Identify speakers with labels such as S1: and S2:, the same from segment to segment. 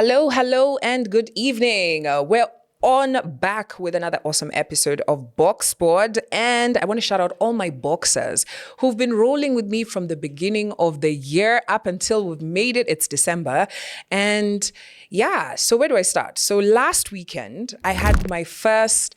S1: Hello, and good evening. We're on back with another awesome episode of Boxpod, and I want to shout out all my boxers who've been rolling with me from the beginning of the year up until we've made it. It's December, and yeah, so where do I start? So last weekend, I had my first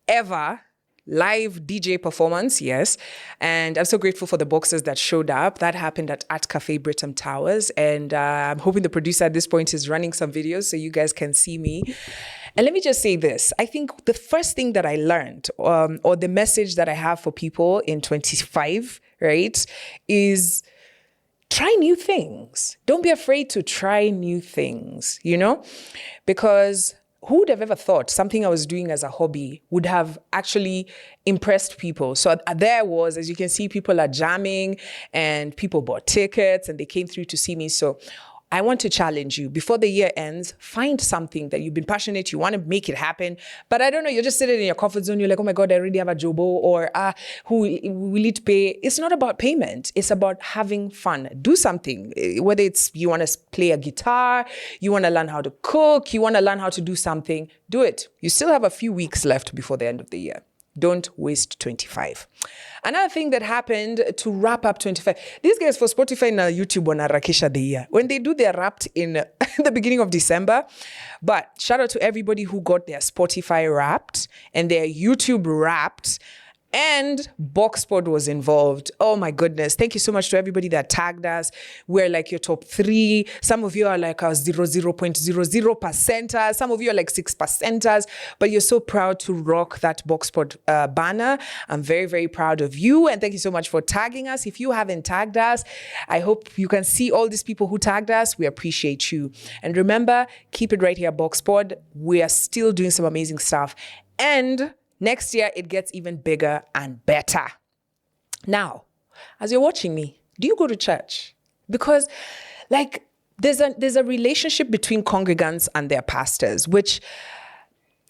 S1: ever live DJ performance, yes. And I'm so grateful for the boxers that showed up. That happened at Cafe Brigham Towers. And I'm hoping the producer at this point is running some videos so you guys can see me. And let me just say this. I think the first thing that I learned, or the message that I have for people in 25, right, is try new things. Don't be afraid to try new things, because who would have ever thought something I was doing as a hobby would have actually impressed people? So there I was, as you can see, people are jamming and people bought tickets and they came through to see me. So I want to challenge you before the year ends, find something that you've been passionate, you want to make it happen. But I don't know, you're just sitting in your comfort zone. You're like, oh my God, I already have a job, or who will it pay? It's not about payment. It's about having fun. Do something, whether it's you want to play a guitar, you want to learn how to cook, you want to learn how to do something, do it. You still have a few weeks left before the end of the year. Don't waste 25. Another thing that happened to wrap up 25, these guys for Spotify and YouTube on Rakisha the year, when they do their wrapped in the beginning of December. But shout out to everybody who got their Spotify wrapped and their YouTube wrapped. And Boxpod was involved. Oh my goodness. Thank you so much to everybody that tagged us. We're like your top 3. Some of you are like our 0.00%ers. Some of you are like 6%ers. But you're so proud to rock that Boxpod banner. I'm very, very proud of you. And thank you so much for tagging us. If you haven't tagged us, I hope you can see all these people who tagged us. We appreciate you. And remember, keep it right here, Boxpod. We are still doing some amazing stuff. And next year, it gets even bigger and better. Now, as you're watching me, do you go to church? Because, there's a relationship between congregants and their pastors, which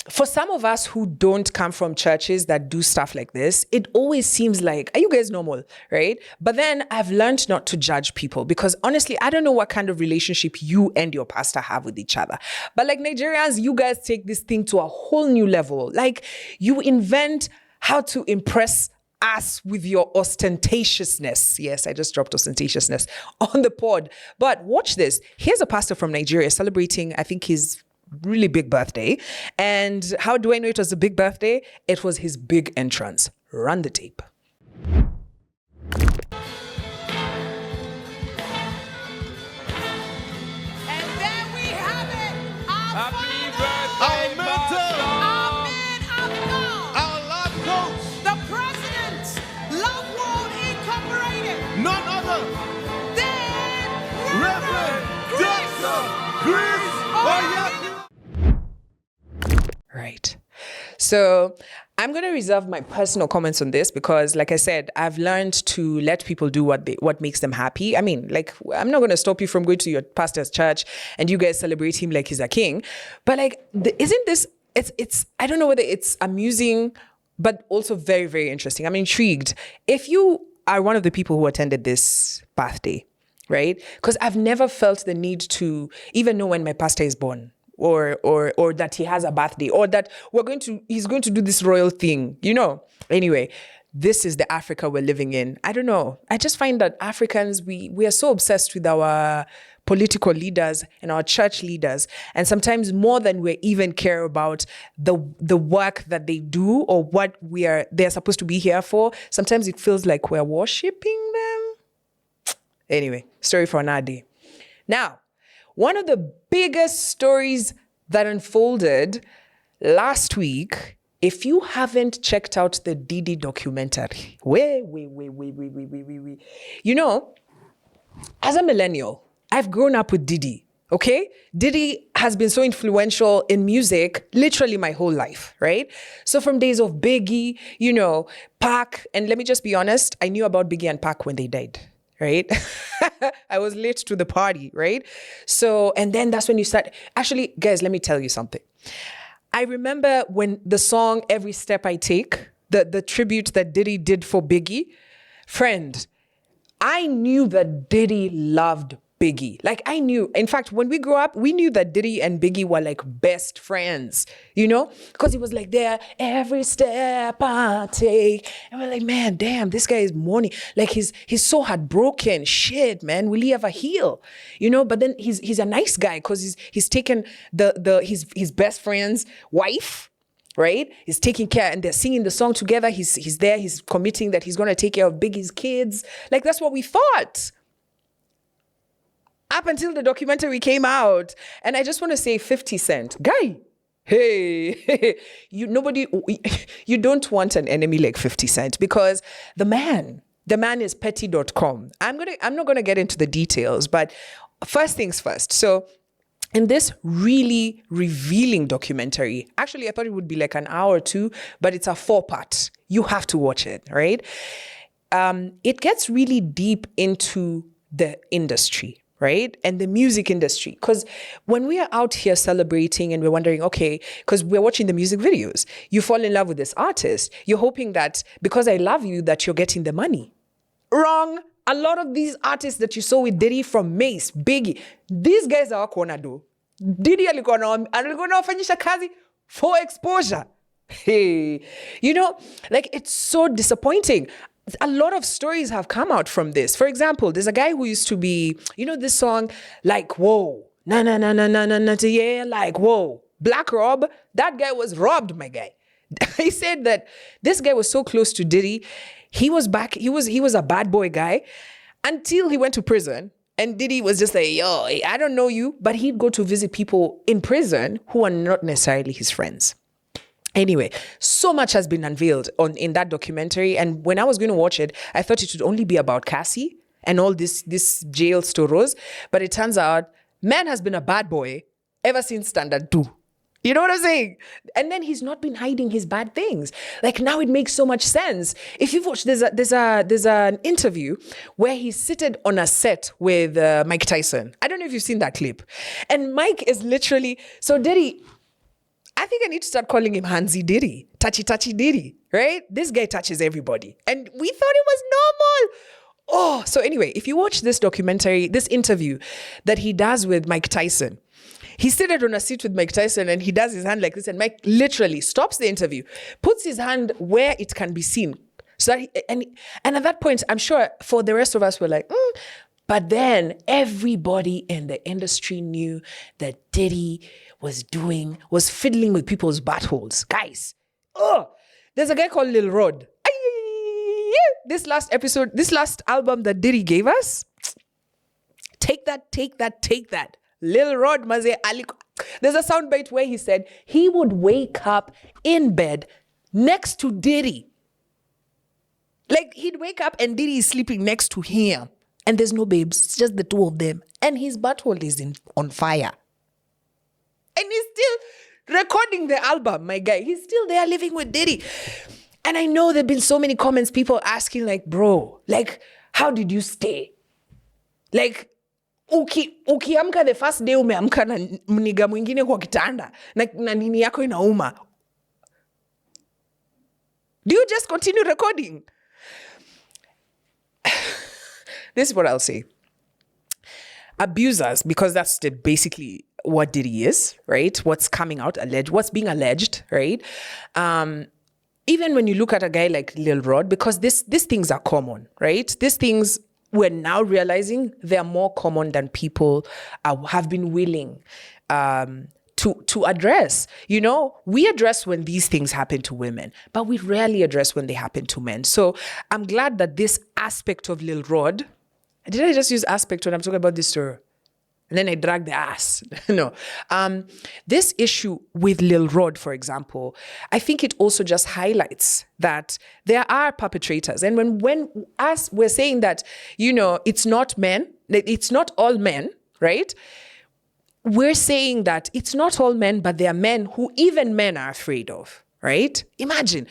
S1: for some of us who don't come from churches that do stuff like this, it always seems like, are you guys normal, right? But then I've learned not to judge people because honestly, I don't know what kind of relationship you and your pastor have with each other. But like Nigerians, you guys take this thing to a whole new level. Like you invent how to impress us with your ostentatiousness. Yes, I just dropped ostentatiousness on the pod. But watch this. Here's a pastor from Nigeria celebrating, I think his really big birthday. And how do I know it was a big birthday? It was his big entrance. Run the tape.
S2: And there we have it. Happy birthday,
S3: our mentor,
S2: our man of God,
S3: our life coach,
S2: the president, Love World Incorporated,
S3: none other
S2: than
S3: Reverend Dr. Chris Oyaki.
S1: Right. So I'm going to reserve my personal comments on this because, like I said, I've learned to let people do what makes them happy. I mean, I'm not going to stop you from going to your pastor's church and you guys celebrate him like he's a king. But isn't this, it's, I don't know whether it's amusing, but also very, very interesting. I'm intrigued. If you are one of the people who attended this birthday, right? Because I've never felt the need to even know when my pastor is born. Or that he has a birthday, or that he's going to do this royal thing, Anyway, this is the Africa we're living in. I don't know. I just find that Africans, we are so obsessed with our political leaders and our church leaders. And sometimes more than we even care about the work that they do or what they're supposed to be here for. Sometimes it feels like we're worshiping them. Anyway, story for another day. Now, one of the biggest stories that unfolded last week, if you haven't checked out the Diddy documentary, as a millennial, I've grown up with Diddy, okay? Diddy has been so influential in music literally my whole life, right? So from days of Biggie, Pac, and let me just be honest, I knew about Biggie and Pac when they died. Right? I was late to the party, right? So, and then that's when you start. Actually, guys, let me tell you something. I remember when the song Every Step I Take, the tribute that Diddy did for Biggie, friend, I knew that Diddy loved Biggie. Like I knew, in fact, when we grew up, we knew that Diddy and Biggie were like best friends, you know, because he was like there every step I take. And we're like, man, damn, this guy is mourning. Like he's so heartbroken. Shit, man, will he ever heal? You know, but then he's a nice guy because he's taken his best friend's wife, right? He's taking care and they're singing the song together. He's there, he's committing that he's gonna take care of Biggie's kids. Like that's what we thought. Up until the documentary came out. And I just want to say 50 Cent, guy, hey, you don't want an enemy like 50 Cent because the man is petty.com. I'm not gonna get into the details, but first things first. So in this really revealing documentary, actually I thought it would be like an hour or two, but it's a 4-part. You have to watch it, right? It gets really deep into the industry, right? And the music industry. Because when we are out here celebrating and we're wondering, okay, because we're watching the music videos, you fall in love with this artist. You're hoping that because I love you, that you're getting the money. Wrong. A lot of these artists that you saw with Diddy from Mace, Biggie, these guys are kona do. Diddy alikuwa anafanyisha kazi for exposure. Hey, you know, like it's so disappointing. A lot of stories have come out from this. For example, there's a guy who used to be, you know, this song, like, whoa, na, yeah, like, whoa. Black Rob, that guy was robbed, my guy. He said that this guy was so close to Diddy. He was a bad boy guy until he went to prison. And Diddy was just like, yo, I don't know you. But he'd go to visit people in prison who are not necessarily his friends. Anyway, so much has been unveiled in that documentary. And when I was going to watch it, I thought it would only be about Cassie and all this jail stories. But it turns out, man has been a bad boy ever since Standard 2. You know what I'm saying? And then he's not been hiding his bad things. Like now it makes so much sense. If you've watched, there's an interview where he's seated on a set with Mike Tyson. I don't know if you've seen that clip. And Mike is literally, so Diddy, I think I need to start calling him Hansi Diddy, Touchy Diddy, right? This guy touches everybody. And we thought it was normal. Oh, so anyway, if you watch this documentary, this interview that he does with Mike Tyson, he's seated on a seat with Mike Tyson and he does his hand like this and Mike literally stops the interview, puts his hand where it can be seen. So that and at that point, I'm sure for the rest of us, we're like, But then everybody in the industry knew that Diddy was fiddling with people's buttholes. Guys, there's a guy called Lil Rod. This last album that Diddy gave us, take that. Lil Rod, Maze Ali. There's a soundbite where he said he would wake up in bed next to Diddy. Like he'd wake up and Diddy is sleeping next to him. And there's no babes, it's just the two of them. And his butthole is on fire. And he's still recording the album, my guy. He's still there living with Diddy. And I know there've been so many comments, people asking like, bro, like, how did you stay? Like, ukiamka the first day umeamka na mniga mwingine kwa kitanda na nini yako inauma. Do you just continue recording? This is what I'll say. Abusers, because that's basically what Diddy is, right? What's coming out, what's being alleged, right? Even when you look at a guy like Lil Rod, because these things are common, right? These things we're now realizing they're more common than people have been willing to address. You know, we address when these things happen to women, but we rarely address when they happen to men. So I'm glad that this aspect of Lil Rod, did I just use aspect when I'm talking about this story? And then I drag the ass. No. This issue with Lil Rod, for example, I think it also just highlights that there are perpetrators. And when we're saying that, you know, it's not all men, right? We're saying that it's not all men, but there are men who even men are afraid of, right? Imagine,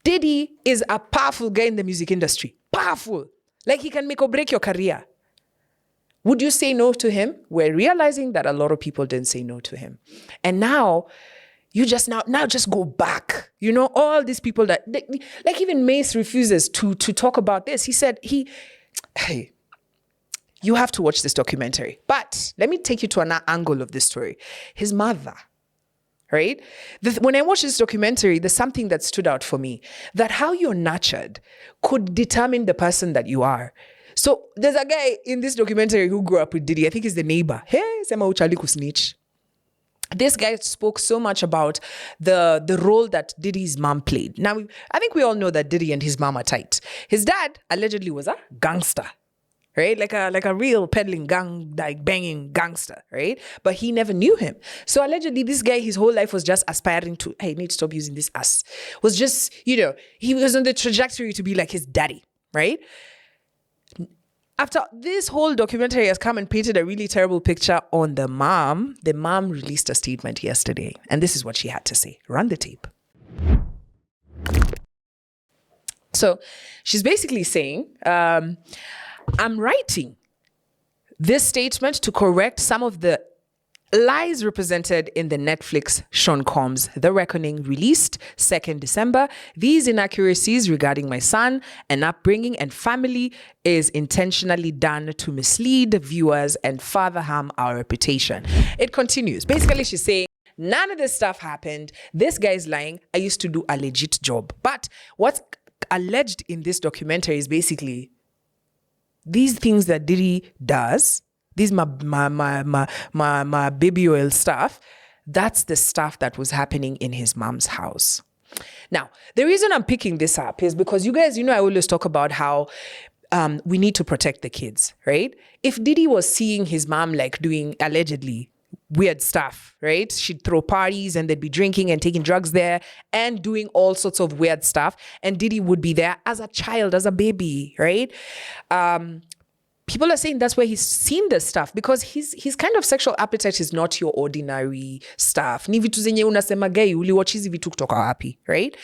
S1: Diddy is a powerful guy in the music industry. Powerful. Like he can make or break your career. Would you say no to him? We're realizing that a lot of people didn't say no to him. And now, you just now just go back. You know, all these people that, like even Mace refuses to talk about this. He said, You have to watch this documentary. But let me take you to another angle of this story. His mother, right? When I watched this documentary, there's something that stood out for me, that how you're nurtured could determine the person that you are. So there's a guy in this documentary who grew up with Diddy. I think he's the neighbor. Hey, sema uchali kusnitch. This guy spoke so much about the role that Diddy's mom played. Now, I think we all know that Diddy and his mom are tight. His dad allegedly was a gangster, right? Like a real peddling gang, like banging gangster, right? But he never knew him. So allegedly, this guy, his whole life was just aspiring to, hey, need to stop using this ass. Was just, he was on the trajectory to be like his daddy, right? After this whole documentary has come and painted a really terrible picture on the mom released a statement yesterday. And this is what she had to say. Run the tape. So she's basically saying, I'm writing this statement to correct some of the lies represented in the Netflix Sean Combs' The Reckoning, released 2nd December. These inaccuracies regarding my son and upbringing and family is intentionally done to mislead viewers and further harm our reputation. It continues. Basically, she's saying, none of this stuff happened. This guy's lying. I used to do a legit job. But what's alleged in this documentary is basically these things that Diddy does, these my baby oil stuff, that's the stuff that was happening in his mom's house. Now, the reason I'm picking this up is because you guys, I always talk about how we need to protect the kids, right? If Diddy was seeing his mom like doing allegedly weird stuff, right? She'd throw parties and they'd be drinking and taking drugs there and doing all sorts of weird stuff. And Diddy would be there as a child, as a baby, right? People are saying that's where he's seen this stuff because his kind of sexual appetite is not your ordinary stuff. Ni vitu zenye unasema gay, uliwatch hizi vitu kutoka wapi, right?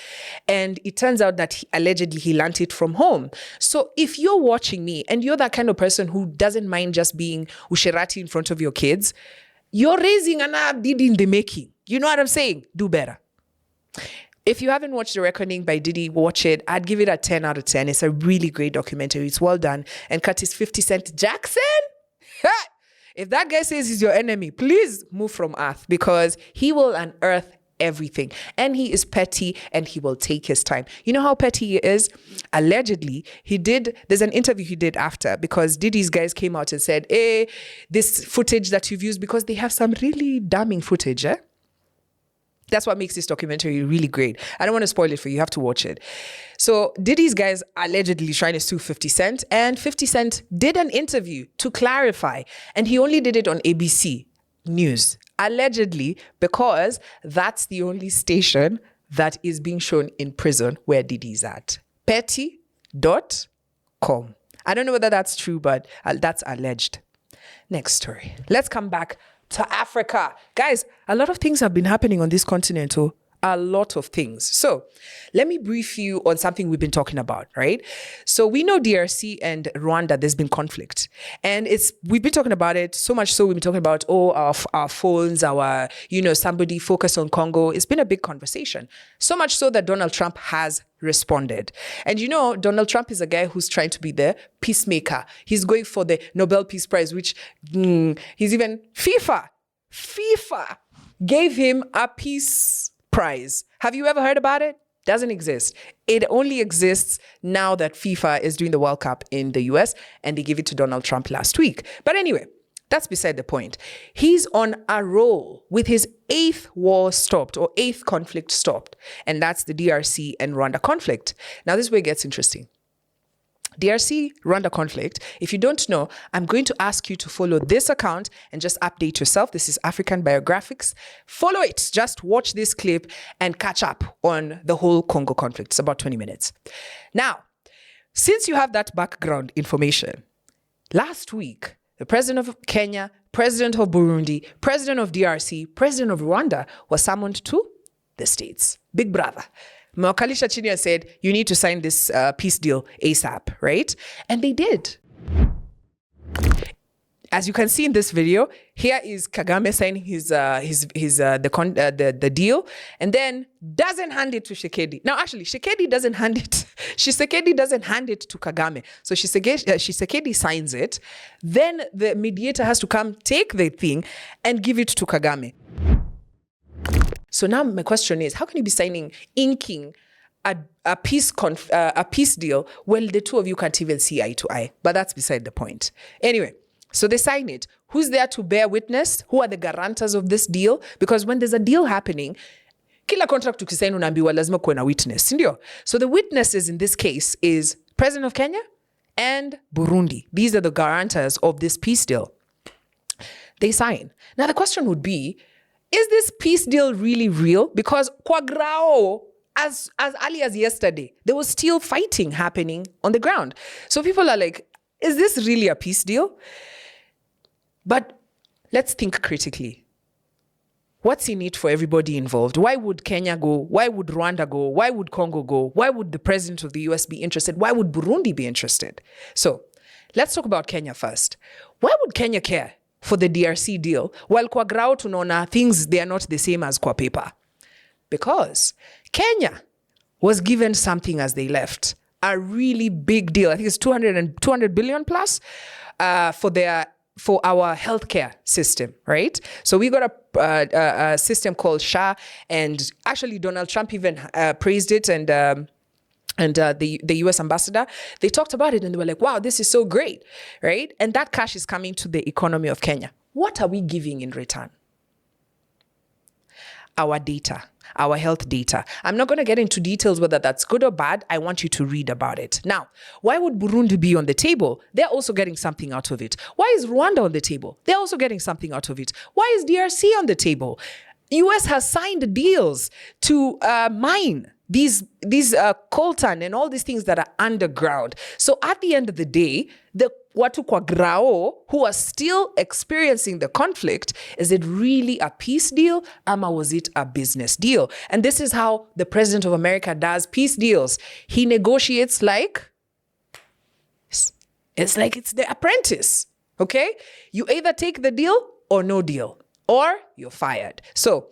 S1: And it turns out that allegedly he learned it from home. So if you're watching me and you're that kind of person who doesn't mind just being usherati in front of your kids, you're raising an Diddy in the making. You know what I'm saying? Do better. If you haven't watched The Reckoning by Diddy, watch it. I'd give it a 10 out of 10. It's a really great documentary. It's well done. And Curtis 50 Cent Jackson, if that guy says he's your enemy, please move from earth because he will unearth everything. And he is petty and he will take his time. You know how petty he is? Allegedly, there's an interview he did after because Diddy's guys came out and said, hey, this footage that you've used, because they have some really damning footage, That's what makes this documentary really great. I don't want to spoil it for you. You have to watch it. So Diddy's guys allegedly trying to sue 50 Cent, and 50 Cent did an interview to clarify, and he only did it on ABC News, allegedly, because that's the only station that is being shown in prison where Diddy's at. Petty.com. I don't know whether that's true, but that's alleged. Next story. Let's come back to Africa. Guys, a lot of things have been happening on this continent, a lot of things. So let me brief you on something we've been talking about, right? So we know DRC and Rwanda, there's been conflict. And we've been talking about it so much so we've been talking about, our phones, somebody focus on Congo. It's been a big conversation. So much so that Donald Trump has responded. And Donald Trump is a guy who's trying to be the peacemaker. He's going for the Nobel Peace Prize, which he's even FIFA gave him a peace prize. Have you ever heard about it? Doesn't exist. It only exists now that FIFA is doing the World Cup in the US and they gave it to Donald Trump last week. But anyway, that's beside the point. He's on a roll with his 8th war stopped or 8th conflict stopped. And that's the DRC and Rwanda conflict. Now this is where it gets interesting. DRC-Rwanda conflict. If you don't know, I'm going to ask you to follow this account and just update yourself. This is African Biographics. Follow it. Just watch this clip and catch up on the whole Congo conflict. It's about 20 minutes. Now, since you have that background information, last week, the president of Kenya, president of Burundi, president of DRC, president of Rwanda was summoned to the States. Big brother. Mwakalisha chini and said, you need to sign this peace deal ASAP, right? And they did. as you can see in this video, here is Kagame signing the deal, and then doesn't hand it to Tshisekedi. Now, actually, Tshisekedi doesn't hand it. Tshisekedi doesn't hand it to Kagame. So Tshisekedi signs it. Then the mediator has to come take the thing and give it to Kagame. So now my question is, how can you be inking a peace deal when the two of you can't even see eye to eye? But that's beside the point. Anyway, so they sign it. Who's there to bear witness? Who are the guarantors of this deal? Because when there's a deal happening, kila contract ukisaini unaambiwa lazima kuwe na witness, sindio? So the witnesses in this case is President of Kenya and Burundi. These are the guarantors of this peace deal. They sign. Now the question would be, is this peace deal really real? Because Kwagrao, as early as yesterday, there was still fighting happening on the ground. So people are like, is this really a peace deal? But let's think critically. What's in it for everybody involved? Why would Kenya go? Why would Rwanda go? Why would Congo go? Why would the president of the US be interested? Why would Burundi be interested? So let's talk about Kenya first. Why would Kenya care for the DRC deal while kwa grao tunaona things, they are not the same as kwa paper? Because Kenya was given something as they left, a really big deal. I think it's 200 billion plus for our healthcare system, right? So we got a system called SHA, and actually Donald Trump even praised it, and the US ambassador, they talked about it and they were like, wow, this is so great, right? And that cash is coming to the economy of Kenya. What are we giving in return? Our data, our health data. I'm not going to get into details whether that's good or bad. I want you to read about it. Now, why would Burundi be on the table? They're also getting something out of it. Why is Rwanda on the table? They're also getting something out of it. Why is DRC on the table? US has signed deals to mine these coltan and all these things that are underground. So at the end of the day, the watu kwa grao who are still experiencing the conflict, is it really a peace deal? Or was it a business deal? And this is how the president of America does peace deals. He negotiates like, it's like it's the apprentice, okay? You either take the deal or no deal, or you're fired. So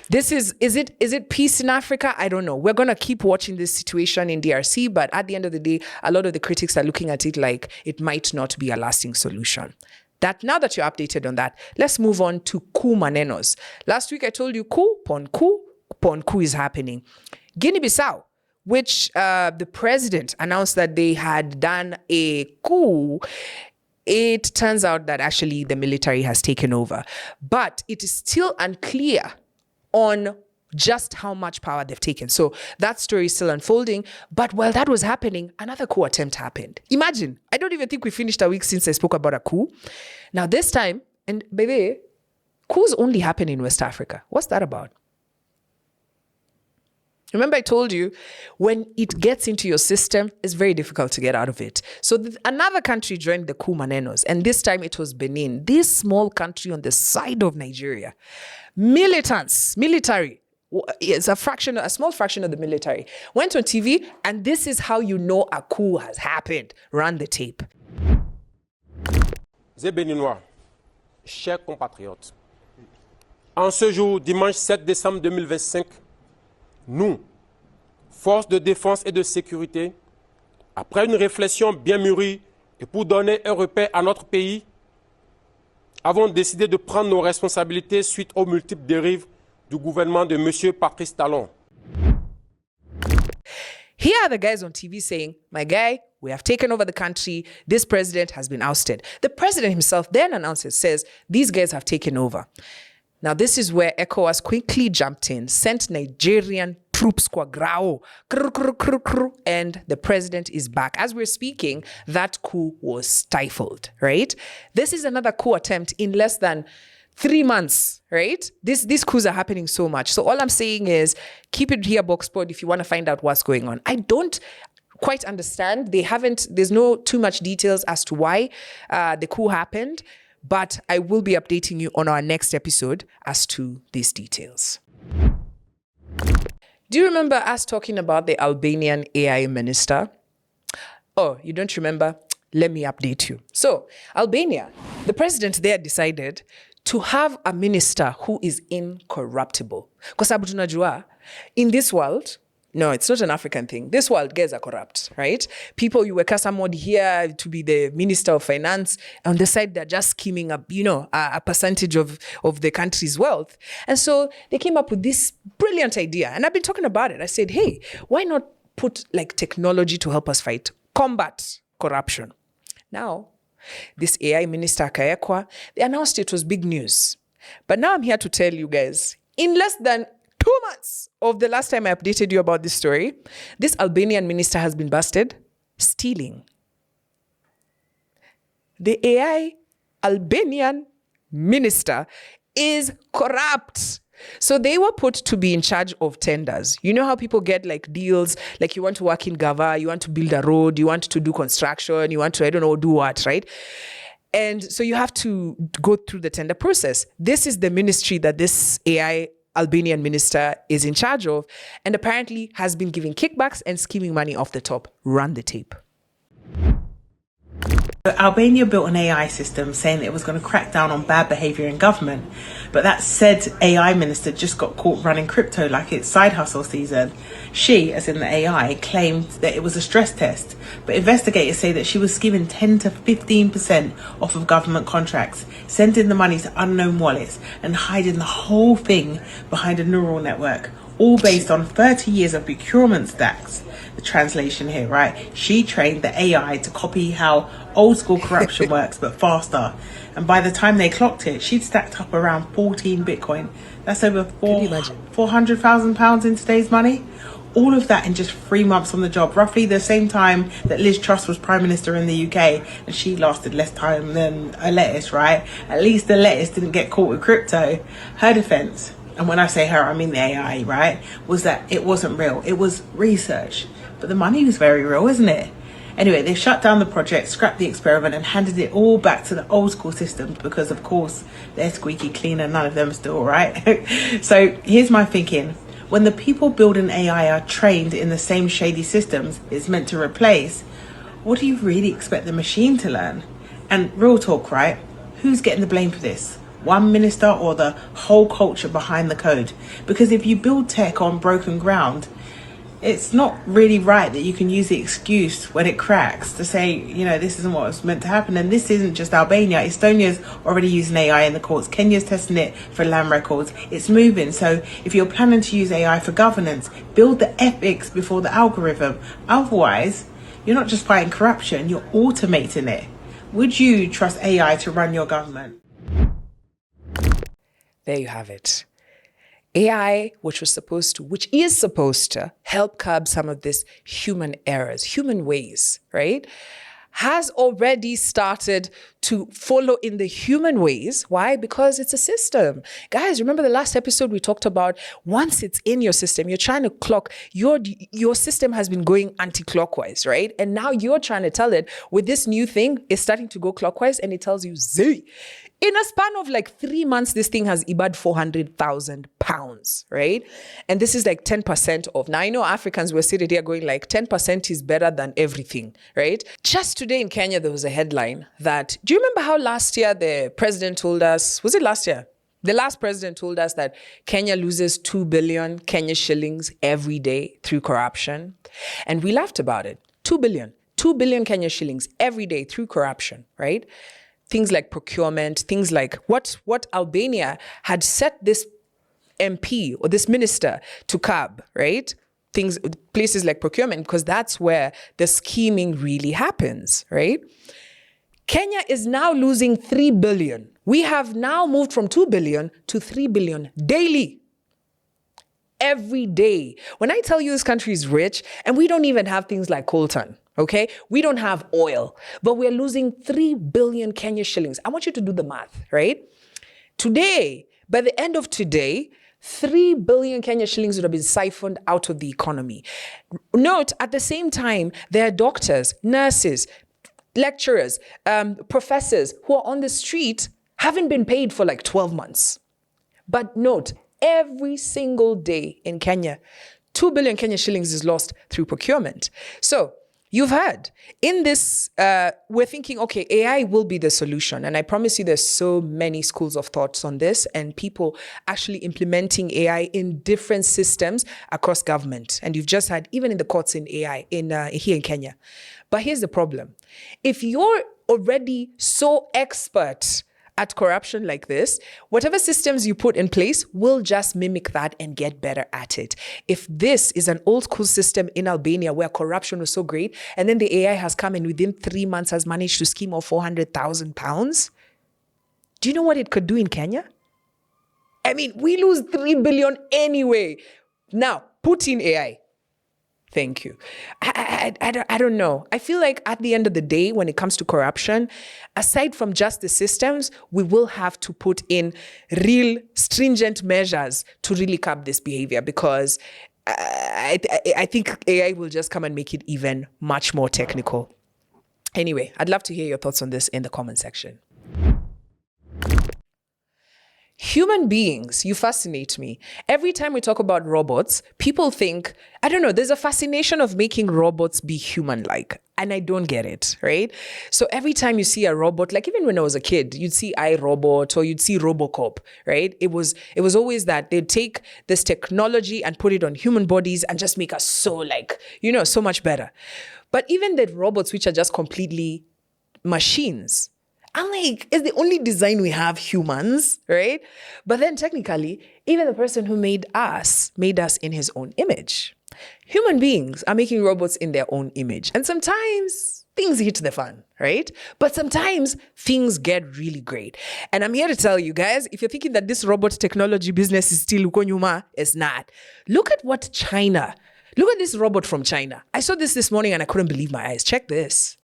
S1: this is it peace in Africa? I don't know. We're going to keep watching this situation in DRC, but at the end of the day, a lot of the critics are looking at it like it might not be a lasting solution. Now that you're updated on that, let's move on to Coup manenos. Last week I told you coup is happening. Guinea-Bissau, which the president announced that they had done a coup. It turns out that actually the military has taken over, but it is still unclear on just how much power they've taken. So that story is still unfolding. But while that was happening, another coup attempt happened. Imagine, I don't even think we finished a week since I spoke about a coup. Now this time, and baby, coups only happen in West Africa. What's that about? Remember I told you, when it gets into your system, it's very difficult to get out of it. So another country joined the coup manenos, and this time it was Benin, this small country on the side of Nigeria. Military, it's a small fraction of the military, went on TV, and this is how you know a coup has happened. Run the tape.
S4: Les Béninois, chers compatriotes, en ce jour, dimanche 7 décembre 2025, nous, forces de défense et de sécurité, après une réflexion bien mûrie et pour donner un repère à notre pays, avons décidé de prendre nos responsabilités suite aux multiples dérives du gouvernement de M. Patrice Talon.
S1: Here are the guys on TV saying, my guy, we have taken over the country. This president has been ousted. The president himself then announces, says, these guys have taken over. Now, this is where ECOWAS quickly jumped in, sent Nigerian troops kwa grao, and the president is back. As we're speaking, that coup was stifled, right? This is another coup attempt in less than 3 months, right? These coups are happening so much. So all I'm saying is keep it here, Boxpod, if you want to find out what's going on. I don't quite understand. There's no too much details as to why the coup happened. But I will be updating you on our next episode as to these details. Do you remember us talking about the Albanian AI minister? Oh, you don't remember? Let me update you. So, Albania The president there decided to have a minister who is incorruptible. Kwa sababu tunajua, in this world, no, it's not an African thing. This world, guys are corrupt, right? People, you work somebody here to be the minister of finance. On the side, they're just scheming up, a percentage of the country's wealth. And so they came up with this brilliant idea. And I've been talking about it. I said, hey, why not put like technology to help us combat corruption? Now, this AI minister, Kayekwa, they announced it was big news. But now I'm here to tell you guys, in less than 2 months of the last time I updated you about this story, this Albanian minister has been busted stealing. The AI Albanian minister is corrupt. So they were put to be in charge of tenders. You know how people get like deals, like you want to work in Gava, you want to build a road, you want to do construction, you want to, do what, right? And so you have to go through the tender process. This is the ministry that this AI Albanian minister is in charge of, and apparently has been giving kickbacks and scheming money off the top. Run the tape.
S5: Albania built an AI system saying that it was going to crack down on bad behaviour in government. But that said AI minister just got caught running crypto like it's side hustle season. She, as in the AI, claimed that it was a stress test. But investigators say that she was skimming 10 to 15% off of government contracts, sending the money to unknown wallets and hiding the whole thing behind a neural network. All based on 30 years of procurement stacks. The translation here, right? She trained the AI to copy how old school corruption works, but faster. And by the time they clocked it, she'd stacked up around 14 Bitcoin. That's over £400,000 in today's money. All of that in just 3 months on the job, roughly the same time that Liz Truss was Prime Minister in the UK, and she lasted less time than a lettuce, right? At least the lettuce didn't get caught with crypto. Her defense, and when I say her, I mean the AI, right, was that it wasn't real. It was research. But the money was very real, isn't it? Anyway, they shut down the project, scrapped the experiment, and handed it all back to the old school systems because, of course, they're squeaky clean and none of them are still right. So here's my thinking. When the people building AI are trained in the same shady systems it's meant to replace, what do you really expect the machine to learn? And real talk, right? Who's getting the blame for this? One minister or the whole culture behind the code? Because if you build tech on broken ground, it's not really right that you can use the excuse when it cracks to say, this isn't what was meant to happen. And this isn't just Albania. Estonia's already using AI in the courts. Kenya's testing it for land records. It's moving. So if you're planning to use AI for governance, build the ethics before the algorithm. Otherwise, you're not just fighting corruption, you're automating it. Would you trust AI to run your government?
S1: There you have it. AI, which is supposed to help curb some of this human errors, human ways, right, has already started to follow in the human ways. Why? Because it's a system. Guys, remember the last episode we talked about, once it's in your system, you're trying to clock, your system has been going anti-clockwise, right? And now you're trying to tell it with this new thing, it's starting to go clockwise, and it tells you, Z. In a span of like 3 months, this thing has eBAD 400,000 pounds, right? And this is like 10% of. Now, I know Africans were sitting here going like 10% is better than everything, right? Just today in Kenya, there was a headline that, do you remember how last year the president told us, was it last year? The last president told us that Kenya loses 2 billion Kenya shillings every day through corruption. And we laughed about it. 2 billion Kenya shillings every day through corruption, right? Things like procurement, things like what Albania had set this MP or this minister to curb, right? Places like procurement, because that's where the scheming really happens, right? Kenya is now losing 3 billion. We have now moved from 2 billion to 3 billion daily. Every day. When I tell you this country is rich, and we don't even have things like coltan, okay? We don't have oil, but we're losing 3 billion Kenya shillings. I want you to do the math, right? Today, by the end of today, 3 billion Kenya shillings would have been siphoned out of the economy. Note, at the same time, there are doctors, nurses, lecturers, professors who are on the street, haven't been paid for like 12 months. But note, every single day in Kenya, 2 billion Kenya shillings is lost through procurement. So You've heard. In this, we're thinking, okay, AI will be the solution. And I promise you there's so many schools of thoughts on this and people actually implementing AI in different systems across government. And you've just had, even in the courts in AI, here in Kenya. But here's the problem. If you're already so expert at corruption like this, whatever systems you put in place will just mimic that and get better at it. If this is an old school system in Albania where corruption was so great, and then the AI has come and within 3 months has managed to scheme off 400,000 pounds, do you know what it could do in Kenya? I mean, we lose 3 billion anyway. Now, put in AI. Thank you. I don't know. I feel like at the end of the day, when it comes to corruption, aside from just the systems, we will have to put in real stringent measures to really curb this behavior, because I think AI will just come and make it even much more technical. Anyway, I'd love to hear your thoughts on this in the comment section. Human beings, you fascinate me. Every time we talk about robots, people think, I don't know, there's a fascination of making robots be human-like. And I don't get it, right? So every time you see a robot, like even when I was a kid, you'd see iRobot or you'd see RoboCop, right? It was always that they'd take this technology and put it on human bodies and just make us so so much better. But even the robots, which are just completely machines, I'm like, is the only design we have humans, right? But then technically, even the person who made us in his own image. Human beings are making robots in their own image. And sometimes things hit the fan, right? But sometimes things get really great. And I'm here to tell you guys, if you're thinking that this robot technology business is still uko nyuma, it's not. Look at this robot from China. I saw this morning and I couldn't believe my eyes. Check this.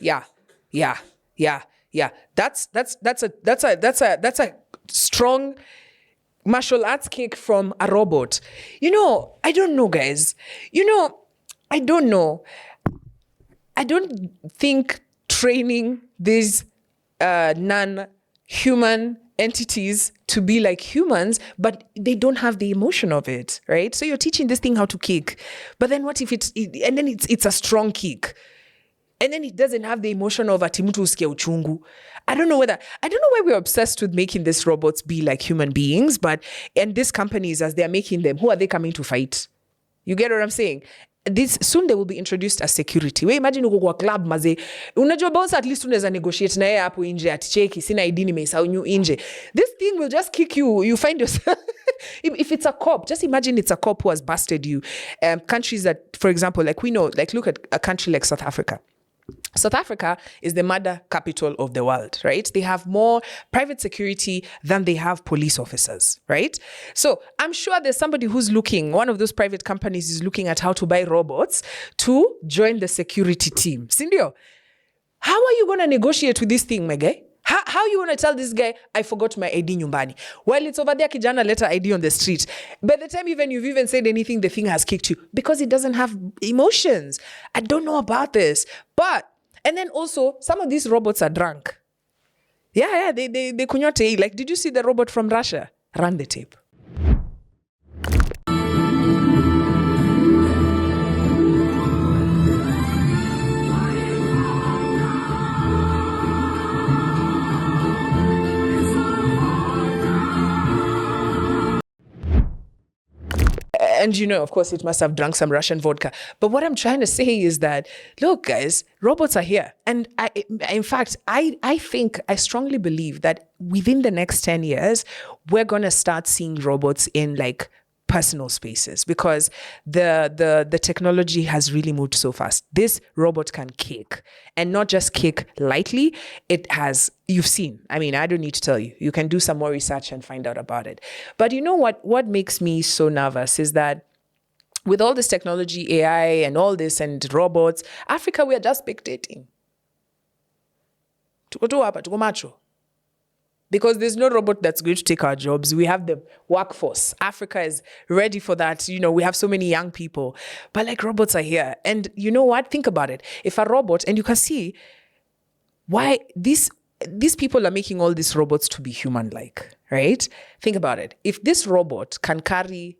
S1: Yeah. That's a strong martial arts kick from a robot. I don't know, guys. I don't know. I don't think training these non-human entities to be like humans, but they don't have the emotion of it, right? So you're teaching this thing how to kick, but then what if it's a strong kick? And then it doesn't have the emotion of atimutu usikie uchungu. I don't know why we're obsessed with making these robots be like human beings, and these companies, as they're making them, who are they coming to fight? You get what I'm saying? Soon they will be introduced as security. We imagine uko kwa club maze. Unajua boss, at least unaweza negotiate na yeye hapo nje aticheki sina ID nimesahau nje. This thing will just kick you. You find yourself if it's a cop, just imagine it's a cop who has busted you. Countries that, for example, like we know, like look at a country like South Africa. South Africa is the murder capital of the world, right? They have more private security than they have police officers, right? So I'm sure there's somebody who's looking, one of those private companies is looking at how to buy robots to join the security team. Sindio, how are you going to negotiate with this thing, my guy? How you want to tell this guy, I forgot my ID nyumbani? Well, it's over there, kijana, letter ID on the street. By the time you've even said anything, the thing has kicked you because it doesn't have emotions. I don't know about this. And then also, some of these robots are drunk. Yeah, they kunyote. Like, did you see the robot from Russia? Run the tape. And of course, it must have drunk some Russian vodka. But what I'm trying to say is that, look, guys, robots are here. And in fact, I strongly believe that within the next 10 years, we're going to start seeing robots in like personal spaces because the technology has really moved so fast. This robot can kick, and not just kick lightly. It has, you've seen, I mean, I don't need to tell you. You can do some more research and find out about it. But you know what makes me so nervous is that with all this technology, AI and all this and robots, Africa, we are just spectating. Tuko tu hapa, tuko macho. because there's no robot that's going to take our jobs. We have the workforce. Africa is ready for that. You know, we have so many young people, but like robots are here. And you know what? Think about it. If a robot, and you can see why these people are making all these robots to be human-like, right? Think about it. If this robot can carry,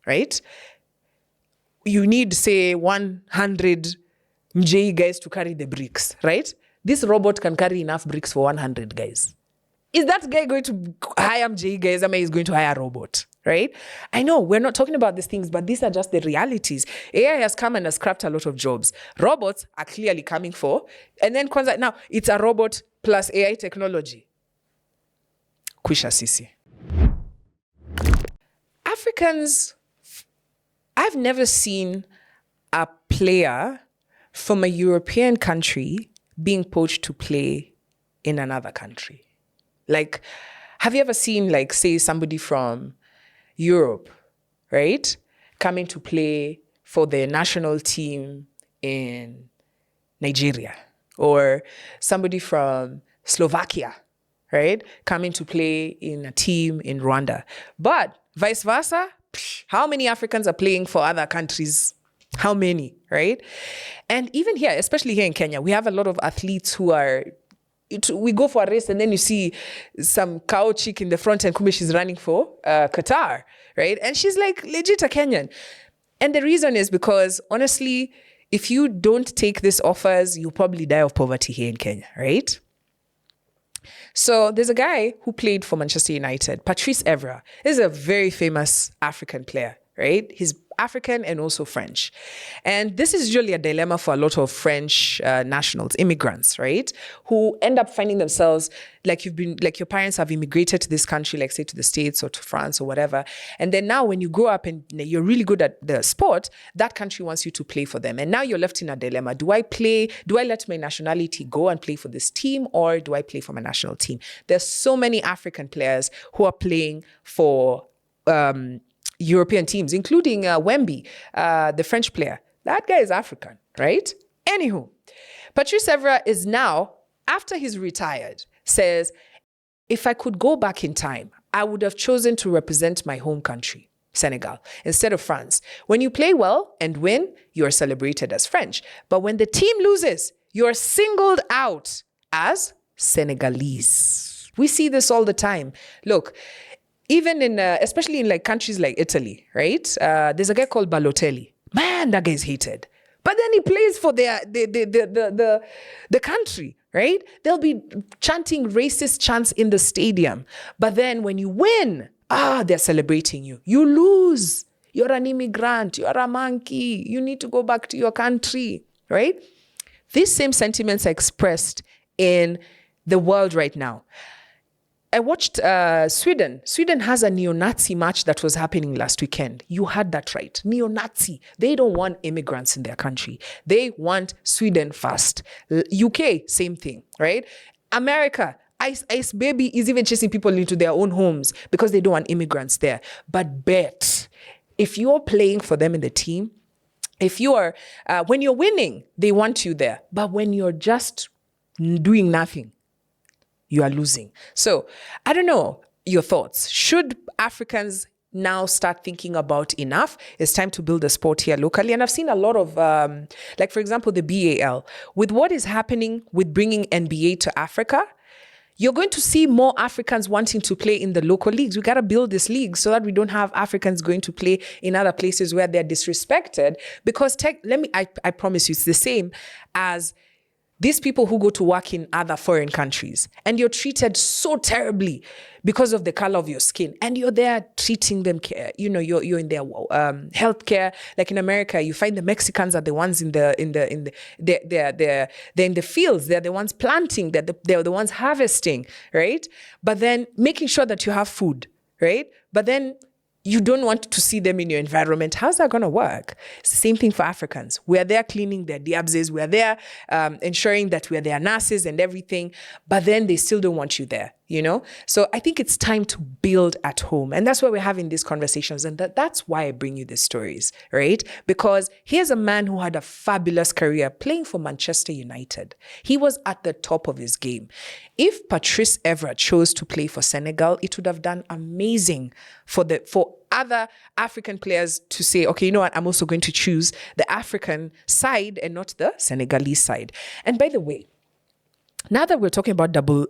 S1: right? You need, say, 100 MJ guys to carry the bricks, right? This robot can carry enough bricks for 100 guys. Is that guy going to hire MJ guys? I mean, he's going to hire a robot, right? I know we're not talking about these things, but these are just the realities. AI has come and has scrapped a lot of jobs. Robots are clearly coming for. And then now it's a robot plus AI technology. Kwisha sisi. Africans, I've never seen a player from a European country being poached to play in another country. Like, have you ever seen, like, say, somebody from Europe, right, coming to play for the national team in Nigeria? Or somebody from Slovakia, right, coming to play in a team in Rwanda? But vice versa, how many Africans are playing for other countries? How many, right? And even here, especially here in Kenya, we have a lot of athletes who are, we go for a race and then you see some cow chick in the front and kumbe she's running for Qatar, right? And she's like legit a Kenyan. And the reason is because, honestly, if you don't take these offers, you'll probably die of poverty here in Kenya, right? So there's a guy who played for Manchester United, Patrice Evra. This is a very famous African player, right? He's African and also French. And this is usually a dilemma for a lot of French nationals, immigrants, right? Who end up finding themselves like your parents have immigrated to this country, like say to the States or to France or whatever. And then now when you grow up and you're really good at the sport, that country wants you to play for them. And now you're left in a dilemma. Do I let my nationality go and play for this team, or do I play for my national team? There's so many African players who are playing for European teams, including Wemby, the French player. That guy is African, right? Anywho, Patrice Evra is now, after he's retired, says, if I could go back in time, I would have chosen to represent my home country, Senegal, instead of France. When you play well and win, you're celebrated as French. But when the team loses, you're singled out as Senegalese. We see this all the time. Look, even in, especially in like countries like Italy, right? There's a guy called Balotelli. Man, that guy's hated. But then he plays for the country, right? They'll be chanting racist chants in the stadium. But then when you win, they're celebrating you. You lose. You're an immigrant. You're a monkey. You need to go back to your country, right? These same sentiments are expressed in the world right now. I watched Sweden. Sweden has a neo-Nazi march that was happening last weekend. You had that right. Neo-Nazi. They don't want immigrants in their country. They want Sweden first. UK, same thing, right? America, Ice Baby is even chasing people into their own homes because they don't want immigrants there. But bet, if you're playing for them in the team, if you are, when you're winning, they want you there. But when you're just doing nothing, you are losing. So I don't know your thoughts. Should Africans now start thinking about enough? It's time to build a sport here locally. And I've seen a lot of, like for example, the BAL. With what is happening with bringing NBA to Africa, you're going to see more Africans wanting to play in the local leagues. We got to build this league so that we don't have Africans going to play in other places where they're disrespected. Because I promise you, it's the same as these people who go to work in other foreign countries and you're treated so terribly because of the color of your skin, and you're there treating them care. You know, you're in their healthcare. Like in America, you find the Mexicans are the ones they're in the fields. They're the ones planting. They're the ones harvesting, right? But then making sure that you have food, right? But then you don't want to see them in your environment. How's that going to work? It's the same thing for Africans. We're there cleaning their diabses. We're there ensuring that we're their nurses and everything. But then they still don't want you there. So I think it's time to build at home. And that's why we're having these conversations. And that's why I bring you these stories, right? Because here's a man who had a fabulous career playing for Manchester United. He was at the top of his game. If Patrice Evra chose to play for Senegal, it would have done amazing for other African players to say, okay, you know what, I'm also going to choose the African side and not the Senegalese side. And by the way, now that we're talking about double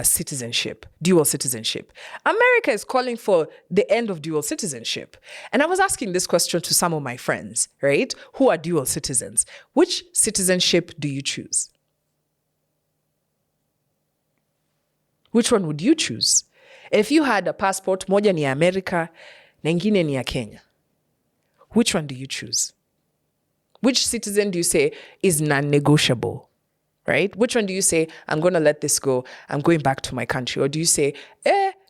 S1: citizenship, dual citizenship, America is calling for the end of dual citizenship. And I was asking this question to some of my friends, right, who are dual citizens. Which citizenship do you choose? Which one would you choose? If you had a passport, moja ni ya America, na ingine ni ya Kenya, which one do you choose? Which citizen do you say is non-negotiable? Right? Which one do you say, I'm going to let this go, I'm going back to my country? Or do you say,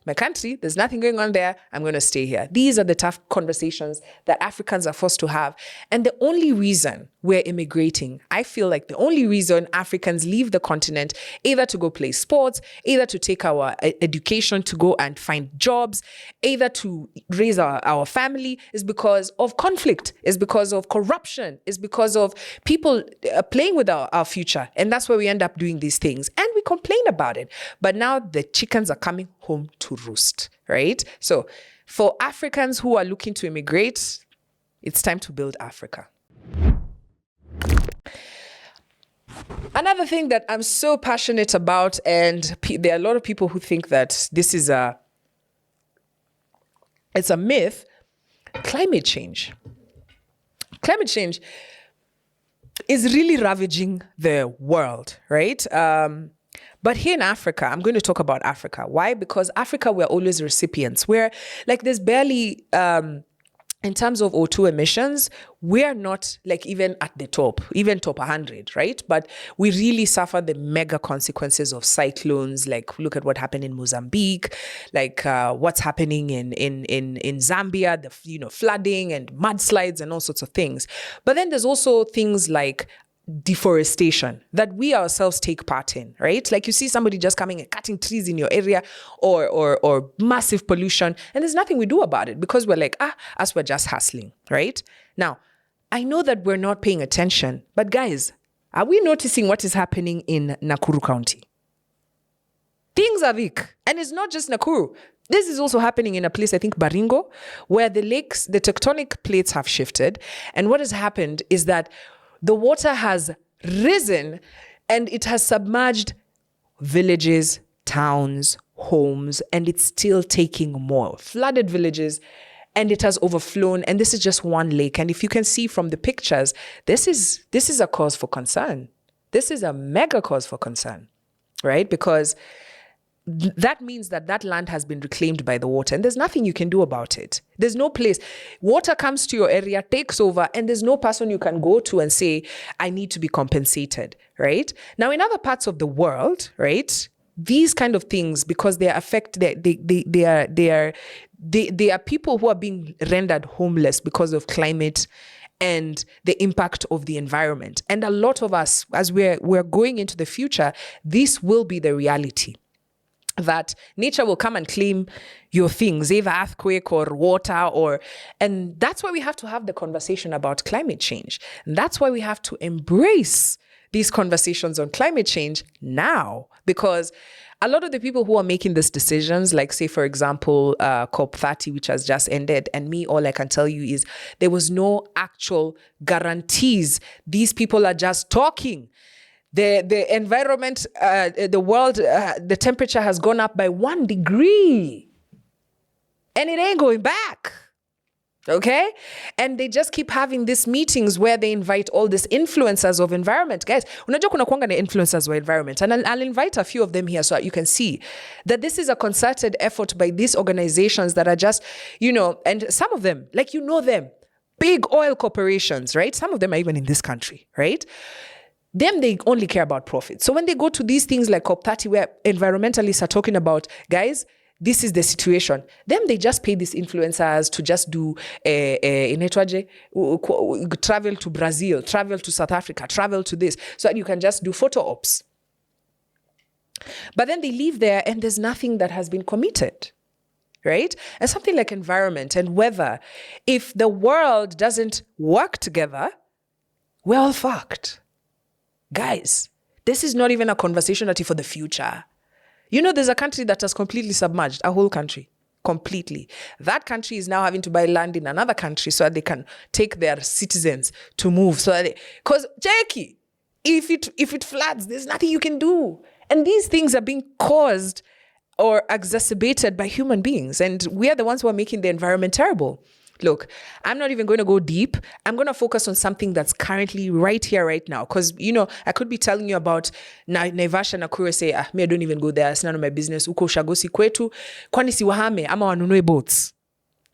S1: my country, there's nothing going on there, I'm going to stay here? These are the tough conversations that Africans are forced to have. And the only reason we're immigrating, I feel like the only reason Africans leave the continent, either to go play sports, either to take our education to go and find jobs, either to raise our family, is because of conflict, is because of corruption, is because of people playing with our future. And that's why we end up doing these things. And we complain about it. But now the chickens are coming home to roost, right? So for Africans who are looking to immigrate, it's time to build Africa. Another thing that I'm so passionate about, and there are a lot of people who think that this is it's a myth, climate change. Climate change is really ravaging the world, right? But here in Africa, I'm going to talk about Africa. Why? Because Africa, we're always recipients. We're like, there's barely, in terms of O2 emissions, we're not like even at the top, even top 100, right? But we really suffer the mega consequences of cyclones. Like, look at what happened in Mozambique, like what's happening in Zambia, the flooding and mudslides and all sorts of things. But then there's also things like deforestation that we ourselves take part in, right? Like you see somebody just coming and cutting trees in your area, or massive pollution, and there's nothing we do about it because we're like, us we're just hustling, right? Now, I know that we're not paying attention, but guys, are we noticing what is happening in Nakuru County? Things are weak. And it's not just Nakuru. This is also happening in a place, I think Baringo, where the tectonic plates have shifted. And what has happened is that the water has risen and it has submerged villages, towns, homes, and it's still taking more. Flooded villages, and it has overflown. And this is just one lake. And if you can see from the pictures, this is a cause for concern. This is a mega cause for concern, right? Because that means that land has been reclaimed by the water and there's nothing you can do about it. There's no place. Water comes to your area, takes over, and there's no person you can go to and say, I need to be compensated, right? Now, in other parts of the world, right, these kind of things, because they are people who are being rendered homeless because of climate and the impact of the environment. And a lot of us, as we're going into the future, this will be the reality. That nature will come and claim your things, either earthquake or water, and that's why we have to have the conversation about climate change. And that's why we have to embrace these conversations on climate change now, because a lot of the people who are making these decisions, like say, for example, COP30, which has just ended, and me, all I can tell you is there was no actual guarantees. These people are just talking. The environment, the world, the temperature has gone up by 1 degree. And it ain't going back. Okay? And they just keep having these meetings where they invite all these influencers of environment. Guys, unajua kuna kuanga na influencers of environment. And I'll invite a few of them here so you can see that this is a concerted effort by these organizations that are just, and some of them, like them, big oil corporations, right? Some of them are even in this country, right? Them, they only care about profit. So when they go to these things like COP30, where environmentalists are talking about, guys, this is the situation. Them, they just pay these influencers to just do travel to Brazil, travel to South Africa, travel to this, so that you can just do photo ops. But then they leave there and there's nothing that has been committed, right? And something like environment and weather, if the world doesn't work together, we're all fucked. Guys, this is not even a conversation for the future. You know, there's a country that has completely submerged, a whole country, completely. That country is now having to buy land in another country so that they can take their citizens to move. So that because, Jackie, if it floods, there's nothing you can do. And these things are being caused or exacerbated by human beings. And we are the ones who are making the environment terrible. Look, I'm not even going to go deep. I'm going to focus on something that's currently right here, right now. Because, you know, I could be telling you about Naivasha, Nakuru, say, me, I don't even go there. It's none of my business. Uko ushagosi kwetu. Kwani si wahame, ama wanunue boats.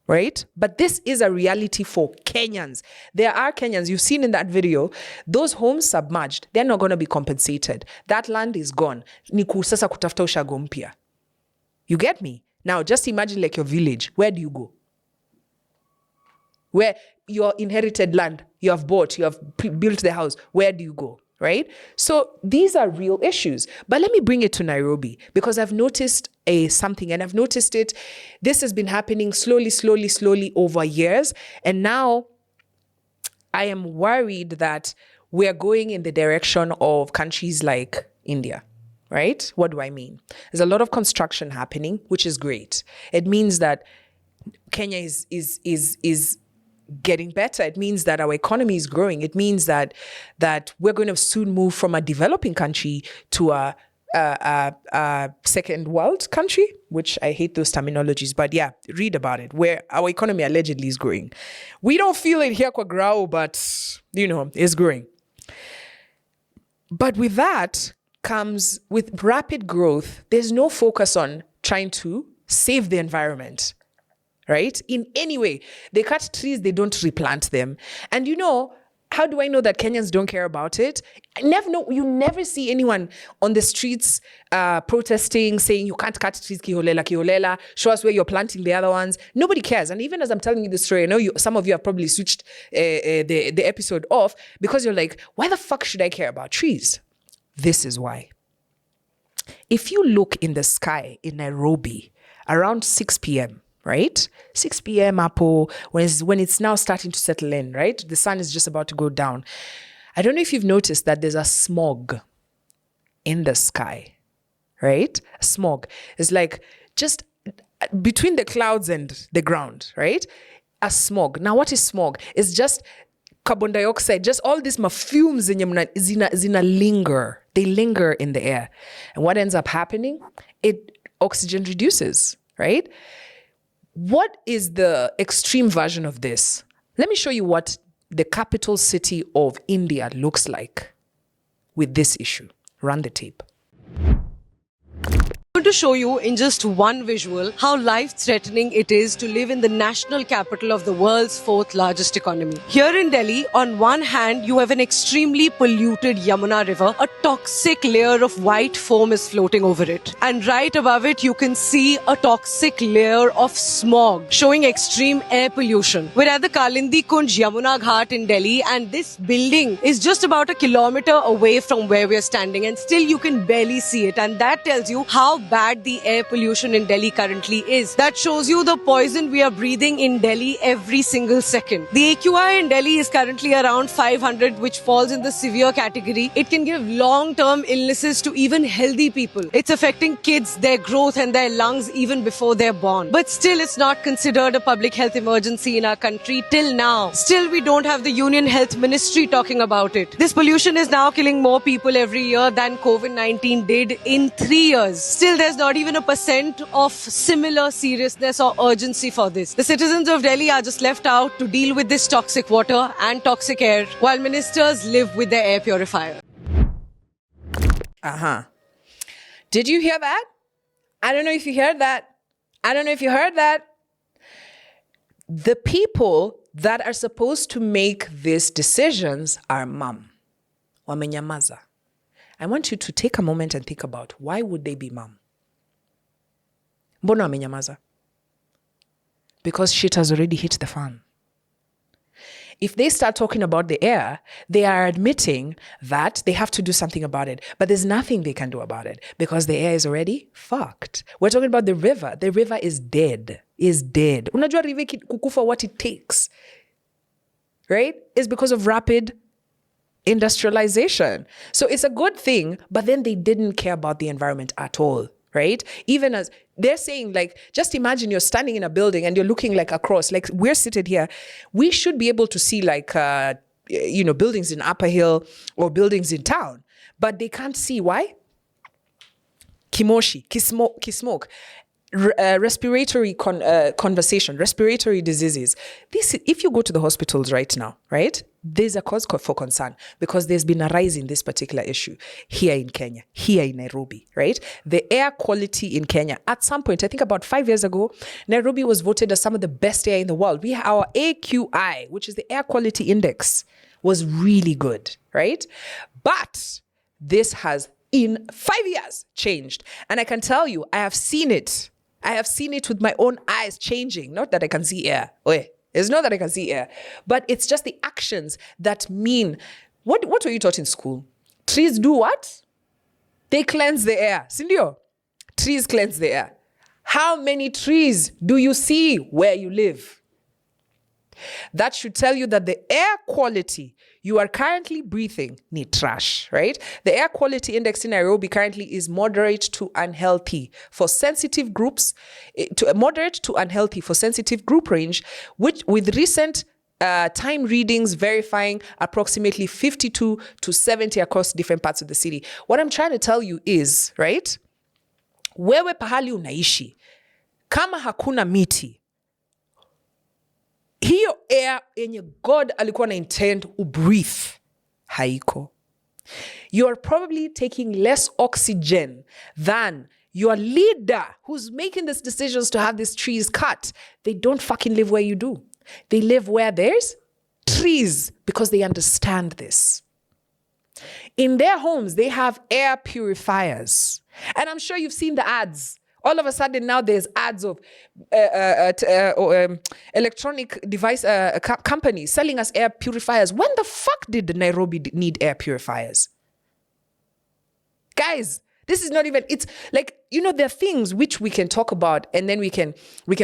S1: Right? But this is a reality for Kenyans. There are Kenyans, you've seen in that video, those homes submerged, they're not going to be compensated. That land is gone. Ni sasa kutafuta ushago mpya. You get me? Now, just imagine like your village. Where do you go? Where your inherited land, you have bought, you have built the house. Where do you go? Right? So these are real issues. But let me bring it to Nairobi because I've noticed something, and I've noticed it. This has been happening slowly over years. And now I am worried that we're going in the direction of countries like India. Right? What do I mean? There's a lot of construction happening, which is great. It means that Kenya is getting better. It means that our economy is growing. It means that we're going to soon move from a developing country to a second world country, which I hate those terminologies, but yeah, read about it, where our economy allegedly is growing. We don't feel it here kwa grau, but you know, it's growing. But with that comes, with rapid growth, there's no focus on trying to save the environment. Right? In any way. They cut trees, they don't replant them. And you know, how do I know that Kenyans don't care about it? You never see anyone on the streets protesting, saying you can't cut trees, kiholela, show us where you're planting the other ones. Nobody cares. And even as I'm telling you the story, I know some of you have probably switched the episode off because you're like, why the fuck should I care about trees? This is why. If you look in the sky in Nairobi around 6 p.m., right? 6 p.m. Apple, when it's now starting to settle in, right? The sun is just about to go down. I don't know if you've noticed that there's a smog in the sky, right? Smog is like just between the clouds and the ground, right? A smog. Now, what is smog? It's just carbon dioxide, just all these fumes zina linger. They linger in the air. And what ends up happening? Oxygen reduces, right? What is the extreme version of this? Let me show you what the capital city of India looks like with this issue. Run the tape.
S6: I'm going to show you in just one visual how life-threatening it is to live in the national capital of the world's fourth largest economy. Here in Delhi, on one hand, you have an extremely polluted Yamuna river. A toxic layer of white foam is floating over it. And right above it, you can see a toxic layer of smog showing extreme air pollution. We're at the Kalindi Kunj Yamuna Ghat in Delhi, and this building is just about a kilometer away from where we're standing, and still you can barely see it. And that tells you how bad the air pollution in Delhi currently is. That shows you the poison we are breathing in Delhi every single second. The AQI in Delhi is currently around 500, which falls in the severe category. It can give long-term illnesses to even healthy people. It's affecting kids, their growth and their lungs even before they're born. But still, it's not considered a public health emergency in our country till now. Still, we don't have the Union Health Ministry talking about it. This pollution is now killing more people every year than COVID-19 did in 3 years. Still, there's not even a % of similar seriousness or urgency for this. The citizens of Delhi are just left out to deal with this toxic water and toxic air, while ministers live with their air purifier.
S1: Did you hear that? I don't know if you heard that. I don't know if you heard that. The people that are supposed to make these decisions are mum. Wamenyamaza. I want you to take a moment and think about, why would they be mum? Mbona wamenyamaza? Because shit has already hit the fan. if they start talking about the air, they are admitting that they have to do something about it. But there's nothing they can do about it because the air is already fucked. We're talking about the river. The river is dead. Unajua river kukufa what it takes, right? It's because of rapid industrialization. So it's a good thing, but then they didn't care about the environment at all, right? Even as they're saying, like, just imagine you're standing in a building and you're looking like across, like we're seated here. We should be able to see like, buildings in Upper Hill or buildings in town, but they can't see. Why? Kismoke. Respiratory conversation, respiratory diseases. This, if you go to the hospitals right now, right, there's a cause for concern because there's been a rise in this particular issue here in Kenya, here in Nairobi, right? The air quality in Kenya, at some point, I think about 5 years ago, Nairobi was voted as some of the best air in the world. Our AQI, which is the air quality index, was really good, right? But this has, in 5 years, changed. And I can tell you, I have seen it. I have seen it with my own eyes changing. Not that I can see air. It's not that I can see air. But it's just the actions that mean... What were you taught in school? Trees do what? They cleanse the air. Sindio? Trees cleanse the air. How many trees do you see where you live? That should tell you that the air quality you are currently breathing need trash, right? The air quality index in Nairobi currently is moderate to unhealthy for sensitive groups, moderate to unhealthy for sensitive group range, which with recent time readings verifying approximately 52 to 70 across different parts of the city. What I'm trying to tell you is, right? Wewe pahali unaishi, kama hakuna miti, hiyo air yenye God alikuwa na intend ubreathe haiko. You're probably taking less oxygen than your leader who's making these decisions to have these trees cut. They don't fucking live where you do. They live where there's trees because they understand this. In their homes, they have air purifiers. And I'm sure you've seen the ads. All of a sudden now there's ads of electronic device companies selling us air purifiers. When the fuck did Nairobi need air purifiers? Guys, this is not even, it's like, there are things which we can talk about and then we can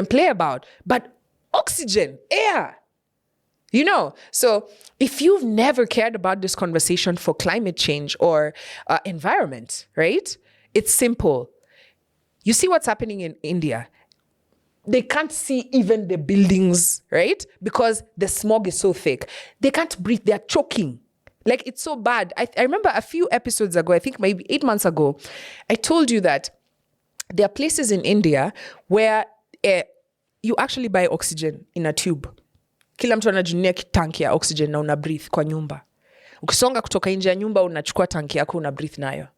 S1: play about, but oxygen, air, So if you've never cared about this conversation for climate change or environment, right? It's simple. You see what's happening in India. They can't see even the buildings, right? Because the smog is so thick. They can't breathe. They're choking. Like, it's so bad. I remember a few episodes ago, I think maybe 8 months ago, I told you that there are places in India where you actually buy oxygen in a tube. Kila mtu anajinunia tanki ya oxygen na una breathe kwa nyumba. Ukisonga kutoka nje ya nyumba unachukua tanki yako una breathe nayo.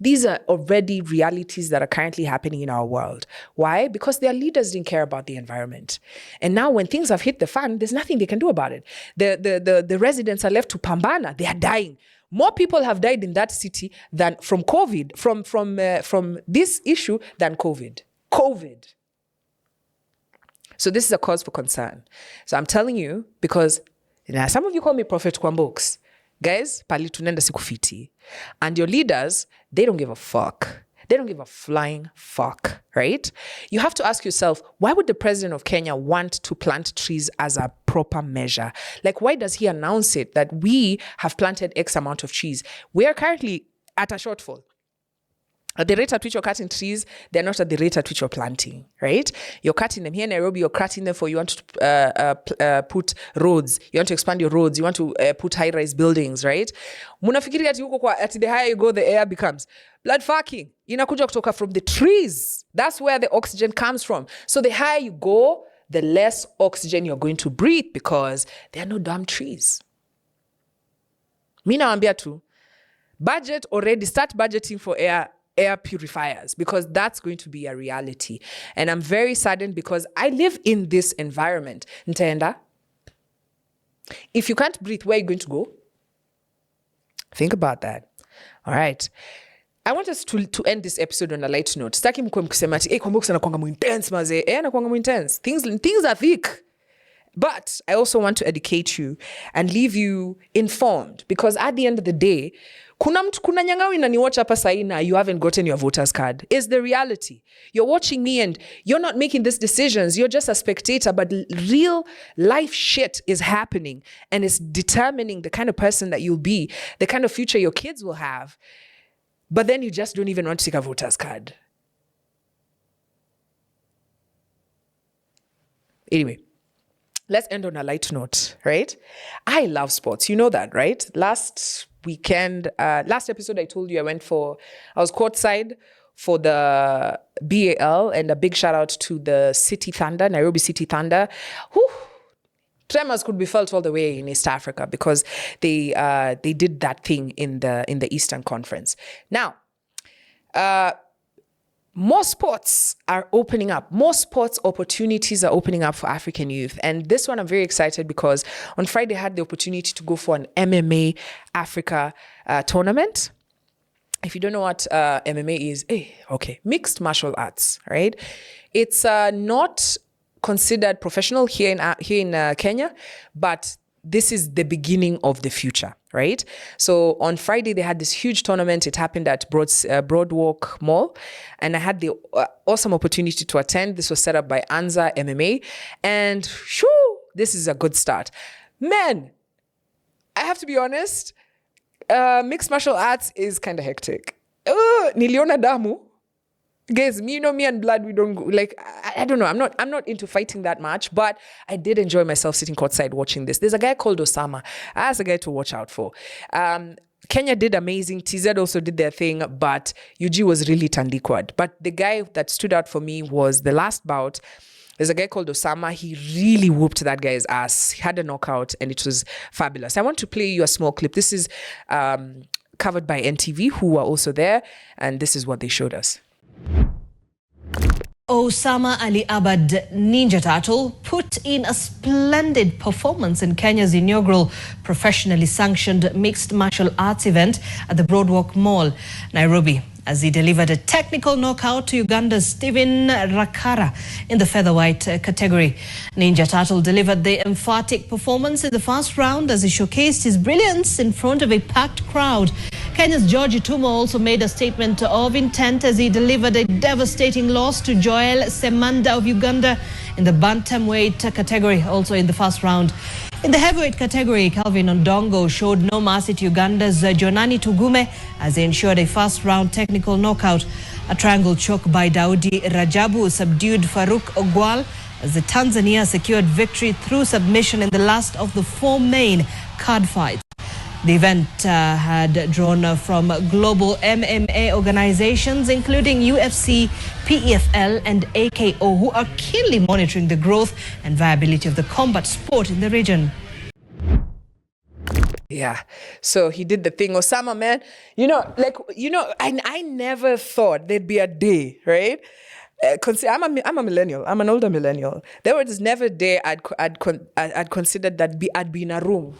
S1: These are already realities that are currently happening in our world. Why? Because their leaders didn't care about the environment. And now when things have hit the fan, there's nothing they can do about it. The residents are left to pambana. They are dying. More people have died in that city than from COVID, from this issue than COVID. So this is a cause for concern. So I'm telling you, because some of you call me Prophet Kwambooks. Guys, pali tunenda sikufiti. And your leaders, they don't give a fuck. They don't give a flying fuck, right? You have to ask yourself, why would the president of Kenya want to plant trees as a proper measure? Like, why does he announce it that we have planted X amount of trees? We are currently at a shortfall. At the rate at which you're cutting trees, they're not at the rate at which you're planting, right? You're cutting them here in Nairobi, you're cutting them for you want to put roads, you want to expand your roads, you want to put high-rise buildings, right? Munafikiri ati huko kwa ati the higher you go, the air becomes blood fucking. Inakuja kutoka from the trees. That's where the oxygen comes from. So the higher you go, the less oxygen you're going to breathe because there are no damn trees. Mina nawaambia tu, budget already, start budgeting for air purifiers because that's going to be a reality. And I'm very saddened because I live in this environment. Ntaenda. If you can't breathe, where are you going to go? Think about that. All right. I want us to end this episode on a light note. Staki mkwe mkusema ati, Kwambooks anakuanga mu intense maze. Anakuanga mu intense. Things are thick. But I also want to educate you and leave you informed, because at the end of the day, kuna nyang'au inaniwatch hapa sahi na you haven't gotten your voter's card. Is the reality. You're watching me and you're not making these decisions. You're just a spectator, but real life shit is happening and it's determining the kind of person that you'll be, the kind of future your kids will have. But then you just don't even want to take a voter's card. Anyway, let's end on a light note, right? I love sports. You know that, right? Last episode, I told you I was courtside for the BAL, and a big shout out to the City Thunder, Nairobi City Thunder. Whew, tremors could be felt all the way in East Africa because they did that thing in the Eastern Conference. Now, more sports are opening up. More sports opportunities are opening up for African youth. And this one I'm very excited because on Friday I had the opportunity to go for an MMA Africa tournament. If you don't know what MMA is, mixed martial arts, right? It's not considered professional here in Kenya, but this is the beginning of the future, right? So on Friday, they had this huge tournament. It happened at Broadwalk Mall. And I had the awesome opportunity to attend. This was set up by Anza MMA. And this is a good start. Man, I have to be honest, mixed martial arts is kind of hectic. Niliona damu. Guys, me and blood, we don't go, like, I don't know. I'm not into fighting that much, but I did enjoy myself sitting courtside watching this. There's a guy called Osama. That's a guy to watch out for. Kenya did amazing. TZ also did their thing, but UG was really tandikwad. But the guy that stood out for me was the last bout. There's a guy called Osama. He really whooped that guy's ass. He had a knockout, and it was fabulous. I want to play you a small clip. This is covered by NTV, who were also there, and this is what they showed us.
S7: Osama Ali Ninja Turtle put in a splendid performance in Kenya's inaugural professionally sanctioned mixed martial arts event at the Broadwalk Mall, Nairobi, as he delivered a technical knockout to Uganda's Stephen Rakara in the featherweight category. Ninja Turtle delivered the emphatic performance in the first round as he showcased his brilliance in front of a packed crowd. Kenya's George Tumo also made a statement of intent as he delivered a devastating loss to Joel Semanda of Uganda in the bantamweight category, also in the first round. In the heavyweight category, Calvin Ondongo showed no mercy to Uganda's Jonani Tugume as they ensured a first-round technical knockout. A triangle choke by Daudi Rajabu subdued Farouk Ogwal as the Tanzania secured victory through submission in the last of the four main card fights. The event had drawn from global MMA organizations, including UFC, PEFL, and AKO, who are keenly monitoring the growth and viability of the combat sport in the region.
S1: Yeah, so he did the thing. Osama, man, I never thought there'd be a day, right? I'm a millennial. I'm an older millennial. There was never a day I'd considered that I'd be in a room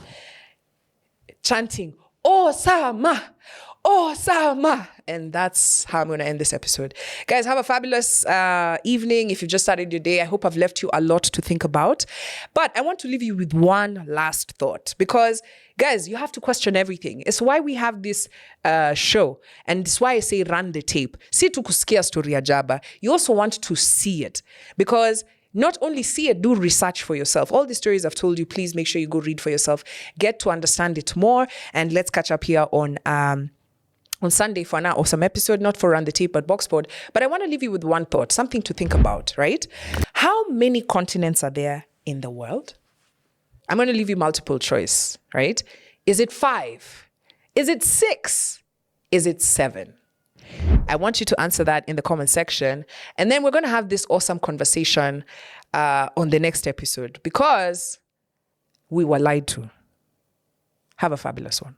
S1: chanting, Osama, Osama. And that's how I'm going to end this episode. Guys, have a fabulous evening. If you've just started your day, I hope I've left you a lot to think about. But I want to leave you with one last thought, because guys, you have to question everything. It's why we have this show. And it's why I say run the tape. Si tu kusikia story ya jaba. You also want to see it, because not only see it, do research for yourself. All the stories I've told you, please make sure you go read for yourself. Get to understand it more. And let's catch up here on Sunday for an awesome episode, not for Run the Tape, but Boxpod. But I want to leave you with one thought, something to think about, right? How many continents are there in the world? I'm going to leave you multiple choice, right? Is it 5? Is it 6? Is it 7? I want you to answer that in the comment section. And then we're going to have this awesome conversation on the next episode, because we were lied to. Have a fabulous one.